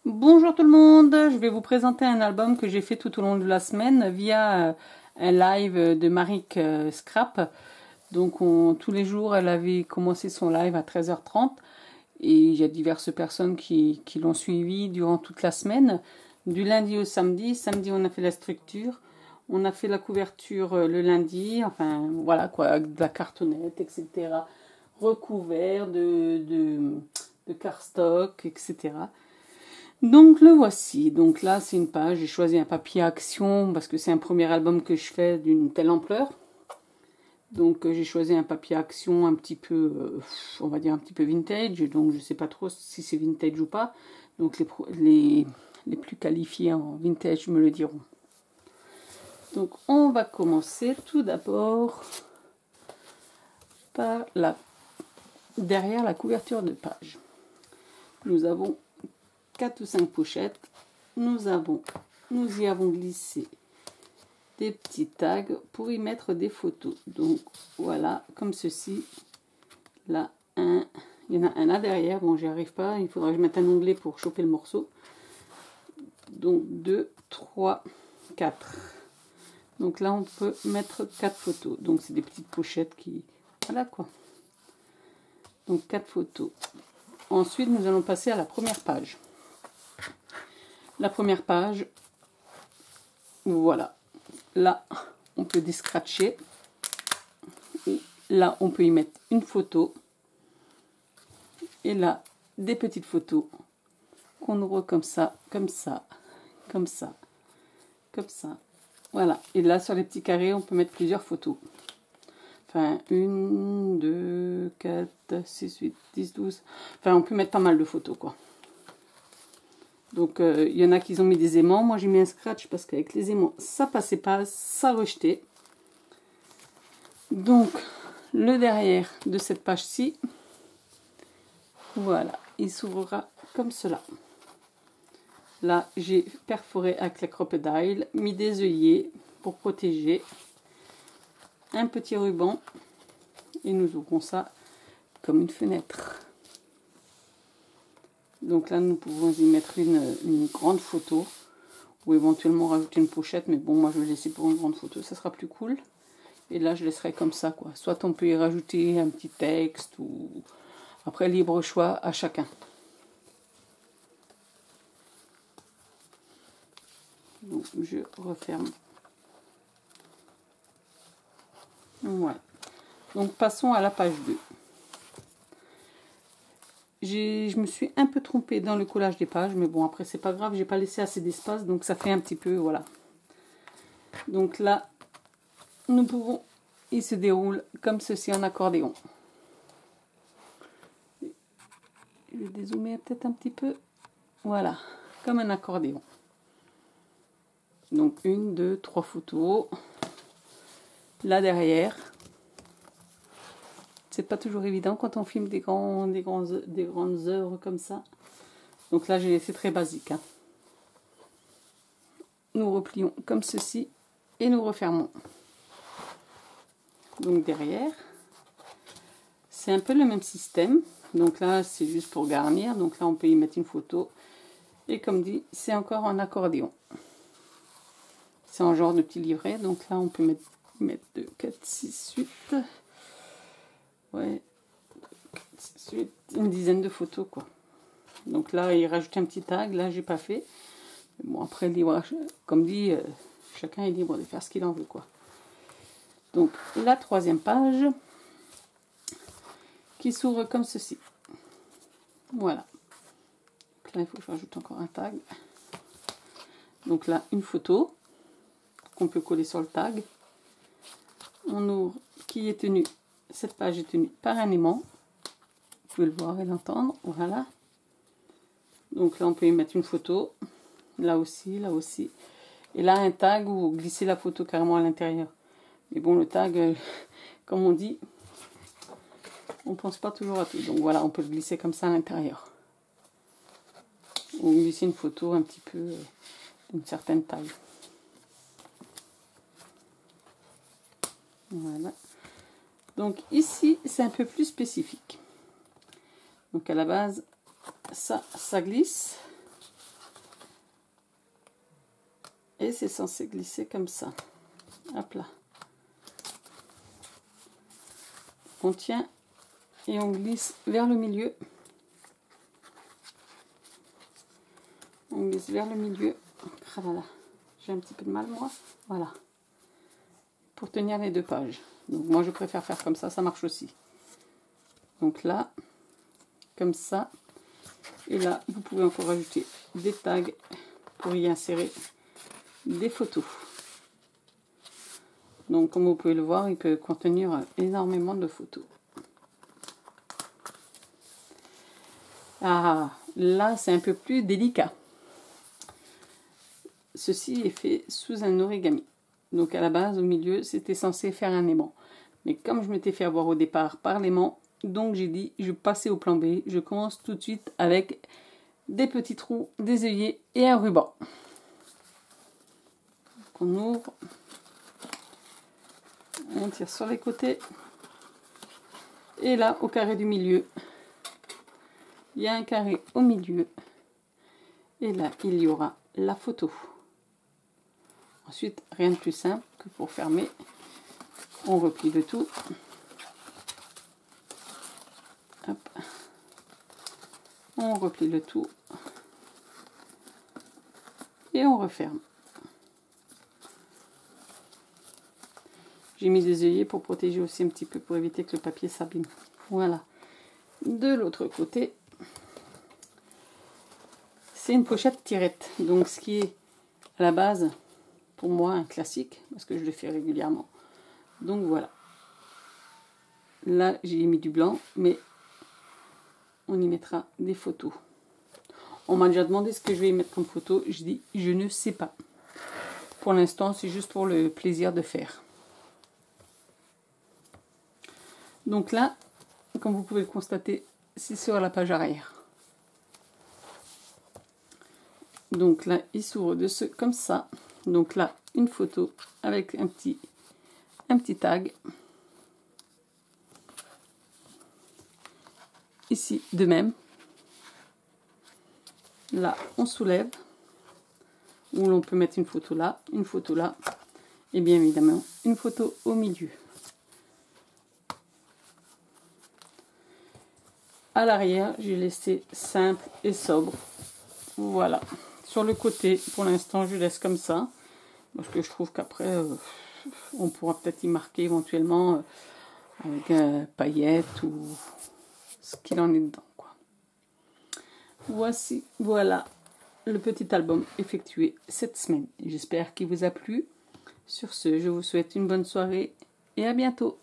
Bonjour tout le monde, je vais vous présenter un album que j'ai fait tout au long de la semaine via un live de Maric Scrap. Donc tous les jours elle avait commencé son live à 13h30 et il y a diverses personnes qui l'ont suivi durant toute la semaine. Du lundi au samedi, samedi on a fait la structure, on a fait la couverture le lundi, enfin voilà quoi, de la cartonnette, etc. Recouvert de cardstock, etc. Donc le voici. Donc là c'est une page. J'ai choisi un papier action parce que c'est un premier album que je fais d'une telle ampleur. Donc j'ai choisi un papier action un petit peu, on va dire un petit peu vintage. Donc je sais pas trop si c'est vintage ou pas. Donc les plus qualifiés en vintage me le diront. Donc on va commencer tout d'abord par derrière la couverture de page. Nous avons 4 ou 5 pochettes. Nous y avons glissé des petits tags pour y mettre des photos. Donc voilà, comme ceci. Là, il y en a un là derrière. Bon, j'y arrive pas. Il faudra que je mette un onglet pour choper le morceau. Donc 2, 3, 4. Donc là, on peut mettre 4 photos. Donc c'est des petites pochettes qui... Voilà quoi. Donc 4 photos. Ensuite, nous allons passer à la première page. La première page, voilà. Là, on peut descratcher. Et là, on peut y mettre une photo. Et là, des petites photos qu'on ouvre comme ça, comme ça, comme ça, comme ça. Voilà. Et là, sur les petits carrés, on peut mettre plusieurs photos. Enfin, 1, 2, 4, 6, 8, 10, 12. Enfin, on peut mettre pas mal de photos, quoi. Donc, il y en a qui ont mis des aimants. Moi, j'ai mis un scratch parce qu'avec les aimants, ça passait pas, ça rejetait. Donc, le derrière de cette page-ci, voilà, il s'ouvrira comme cela. Là, j'ai perforé avec la crocodile, mis des œillets pour protéger, un petit ruban, et nous ouvrons ça comme une fenêtre. Donc là, nous pouvons y mettre une grande photo, ou éventuellement rajouter une pochette, mais bon, moi je vais laisser pour une grande photo, ça sera plus cool. Et là, je laisserai comme ça, quoi. Soit on peut y rajouter un petit texte, ou après, libre choix à chacun. Donc, je referme. Voilà. Donc, passons à la page 2. Je me suis un peu trompée dans le collage des pages, mais bon, après, c'est pas grave, j'ai pas laissé assez d'espace, donc ça fait un petit peu, voilà. Donc là, nous pouvons, il se déroule comme ceci en accordéon. Je vais dézoomer peut-être un petit peu. Voilà, comme un accordéon. Donc 1, 2, 3 photos. Là derrière. C'est pas toujours évident quand on filme des grandes œuvres comme ça. Donc là, j'ai laissé très basique. Hein. Nous replions comme ceci et nous refermons. Donc derrière, c'est un peu le même système. Donc là, c'est juste pour garnir. Donc là, on peut y mettre une photo. Et comme dit, c'est encore en accordéon. C'est en genre de petit livret. Donc là, on peut mettre 2, 4, 6, 8. Ouais, 4, 6, 8, une dizaine de photos, quoi. Donc là, il rajoute un petit tag. Là, j'ai pas fait. Bon, après, libre, comme dit, chacun est libre de faire ce qu'il en veut, quoi. Donc, la troisième page qui s'ouvre comme ceci. Voilà. Donc là, il faut que je rajoute encore un tag. Donc là, une photo qu'on peut coller sur le tag. On ouvre, qui est tenu, cette page est tenue par un aimant. Vous pouvez le voir et l'entendre. Voilà. Donc là, on peut y mettre une photo. Là aussi, là aussi. Et là, un tag où glisser la photo carrément à l'intérieur. Mais bon, le tag, comme on dit, on ne pense pas toujours à tout. Donc voilà, on peut le glisser comme ça à l'intérieur. Ou glisser une photo un petit peu d'une certaine taille. Voilà. Donc ici, c'est un peu plus spécifique. Donc à la base, ça glisse. Et c'est censé glisser comme ça. Hop là. On tient et on glisse vers le milieu. On glisse vers le milieu. Ah là là, j'ai un petit peu de mal moi. Voilà. Pour tenir les 2 pages. Donc moi je préfère faire comme ça marche aussi. Donc là, comme ça. Et là, vous pouvez encore rajouter des tags pour y insérer des photos. Donc comme vous pouvez le voir, il peut contenir énormément de photos. Ah, là c'est un peu plus délicat. Ceci est fait sous un origami. Donc à la base, au milieu, c'était censé faire un aimant. Mais comme je m'étais fait avoir au départ par l'aimant, donc j'ai dit, je passais au plan B. Je commence tout de suite avec des petits trous, des œillets et un ruban. Donc on ouvre. On tire sur les côtés. Et là, au carré du milieu, il y a un carré au milieu. Et là, il y aura la photo. Ensuite, rien de plus simple que pour fermer. On replie le tout. Hop. On replie le tout. Et on referme. J'ai mis des œillets pour protéger aussi un petit peu, pour éviter que le papier s'abîme. Voilà. De l'autre côté, c'est une pochette tirette. Donc ce qui est à la base, pour moi, un classique, parce que je le fais régulièrement. Donc voilà. Là, j'ai mis du blanc, mais on y mettra des photos. On m'a déjà demandé ce que je vais y mettre comme photo. Je dis, je ne sais pas. Pour l'instant, c'est juste pour le plaisir de faire. Donc là, comme vous pouvez le constater, c'est sur la page arrière. Donc là, il s'ouvre comme ça. Donc là, une photo avec un petit tag. Ici, de même. Là, on soulève. Où l'on peut mettre une photo là, et bien évidemment, une photo au milieu. À l'arrière, j'ai laissé simple et sobre. Voilà. Sur le côté, pour l'instant, je laisse comme ça. Parce que je trouve qu'après, on pourra peut-être y marquer éventuellement avec paillettes ou ce qu'il en est dedans, quoi. Voici, voilà le petit album effectué cette semaine. J'espère qu'il vous a plu. Sur ce, je vous souhaite une bonne soirée et à bientôt.